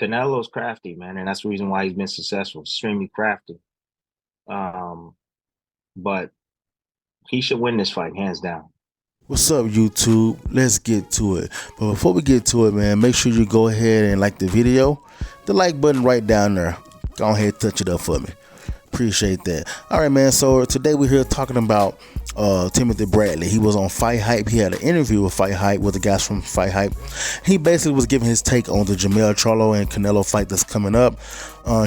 Canelo's crafty, man, and that's the reason why he's been successful. Extremely crafty. Um, but he should win this fight, hands down. What's up, YouTube? Let's get to it. But before we get to it, man, make sure you go ahead and like the video. The like button right down there. Go ahead and touch it up for me. Appreciate that. All right, man. So today we're here talking about Timothy Bradley. He was on Fight Hype. He had an interview with Fight Hype with the guys from Fight Hype. He basically was giving his take on the Jermell Charlo and Canelo fight that's coming up.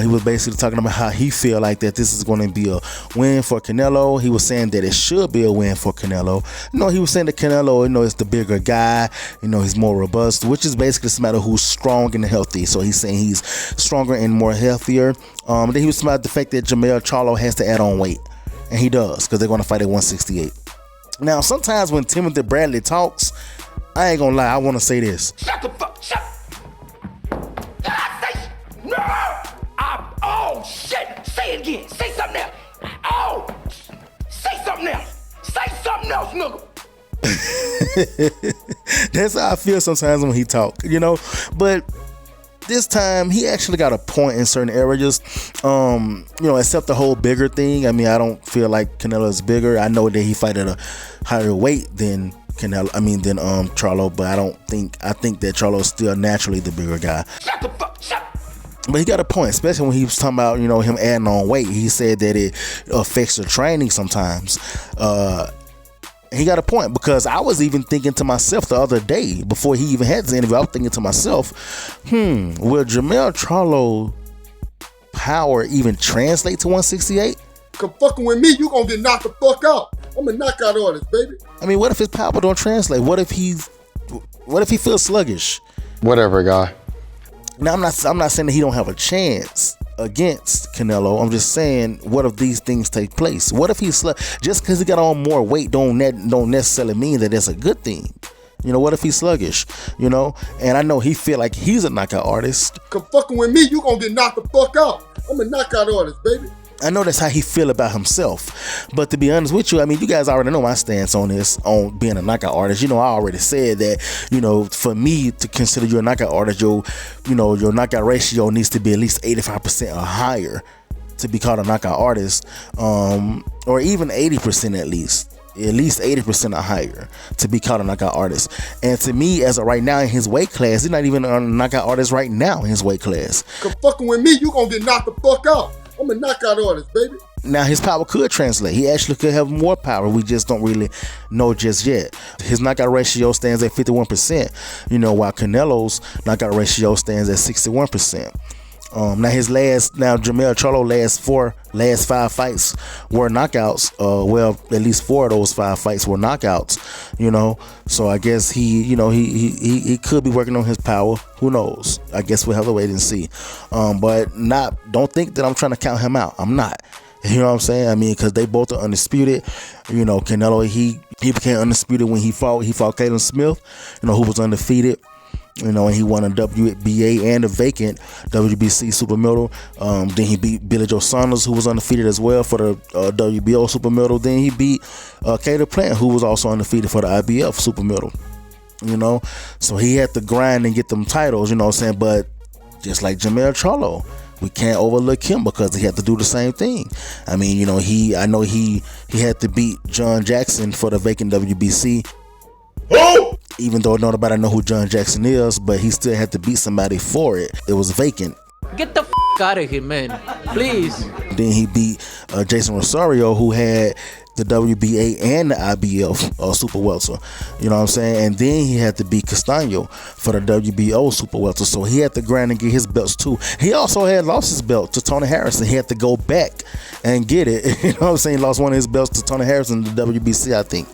He was basically talking about how he feel like that this is going to be a win for Canelo. He was saying that it should be a win for Canelo. He was saying that Canelo, is the bigger guy. He's more robust, which is basically just a matter of who's strong and healthy. So he's saying he's stronger and more healthier. Then he was talking about the fact that Jermell Charlo has to add on weight. And he does, because they're going to fight at 168. Now, sometimes when Timothy Bradley talks, I ain't going to lie, I want to say this. Shut the fuck, shut. No! Oh, shit. Say it again. Say something else. Oh, say something else. Say something else, nigga. That's how I feel sometimes when he talk, But this time he actually got a point in certain areas, except the whole bigger thing. I mean, I don't feel like Canelo is bigger. I know that he fight at a higher weight than Charlo, but I think that Charlo is still naturally the bigger guy. Shut the fuck, shut. But he got a point, especially when he was talking about, him adding on weight. He said that it affects the training sometimes. He got a point, because I was even thinking to myself the other day, before he even had this interview, I was thinking to myself, will Jermell Charlo power even translate to 168? Come fucking with me, you gonna get knocked the fuck out. I'm a knockout artist, baby. I mean, what if his power don't translate? What if he feels sluggish? Whatever, guy. Now, I'm not saying that he don't have a chance against Canelo. I'm just saying, what if these things take place? What if he's just because he got on more weight don't necessarily mean that that's a good thing. What if he's sluggish? And I know he feel like he's a knockout artist. Come fucking with me, you gonna get knocked the fuck out. I'm a knockout artist, baby. I know that's how he feel about himself. But to be honest with you, I mean, you guys already know my stance on this, on being a knockout artist. I already said that, for me to consider you a knockout artist, your knockout ratio needs to be at least 85% or higher to be called a knockout artist, or even 80% at least 80% or higher to be called a knockout artist. And to me, as of right now in his weight class, he's not even a knockout artist right now in his weight class. Come fucking with me, you gonna get knocked the fuck out. I'm a knockout artist, baby. Now, his power could translate. He actually could have more power. We just don't really know just yet. His knockout ratio stands at 51%, while Canelo's knockout ratio stands at 61%. Now Jermell Charlo last 5 fights were knockouts. At least 4 of those 5 fights were knockouts. So I guess he could be working on his power. Who knows? I guess we'll have to wait and see. But don't think that I'm trying to count him out. I'm not. You know what I'm saying? I mean, because they both are undisputed. Canelo, he became undisputed when he fought Caleb Smith, who was undefeated. And he won a WBA and a vacant WBC super middle. Then he beat Billy Joe Saunders, who was undefeated as well for the WBO super middle. Then he beat Caleb Plant, who was also undefeated for the IBF super middle. So he had to grind and get them titles, but just like Jermell Charlo, we can't overlook him because he had to do the same thing. I mean, I know he had to beat John Jackson for the vacant WBC. Oh! Even though nobody know who John Jackson is, but he still had to beat somebody for it. It was vacant. Get the out of here, man. Please. Then he beat Jason Rosario, who had the WBA and the IBF super welter. You know what I'm saying? And then he had to beat Castano for the WBO super welter. So he had to grind and get his belts too. He also had lost his belt to Tony Harrison. He had to go back and get it. You know what I'm saying? He lost one of his belts to Tony Harrison, the WBC, I think,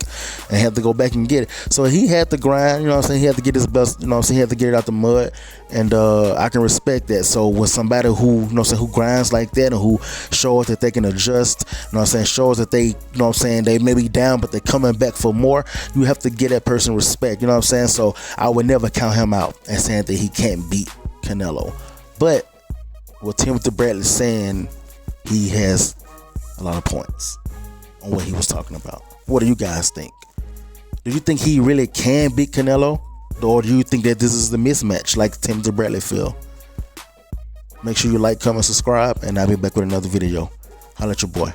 and had to go back and get it. So he had to grind. You know what I'm saying? He had to get his belts. You know what I'm saying? He had to get it out the mud. And I can respect that. So when somebody who, who grinds like that and who shows that they can adjust, shows that they, they may be down, but they're coming back for more, you have to give that person respect. You know what I'm saying? So I would never count him out as saying that he can't beat Canelo. But what Timothy Bradley saying, he has a lot of points on what he was talking about. What do you guys think? Do you think he really can beat Canelo? Or do you think that this is the mismatch like Timothy Bradley feel? Make sure you like, comment, subscribe, and I'll be back with another video. Holla at your boy.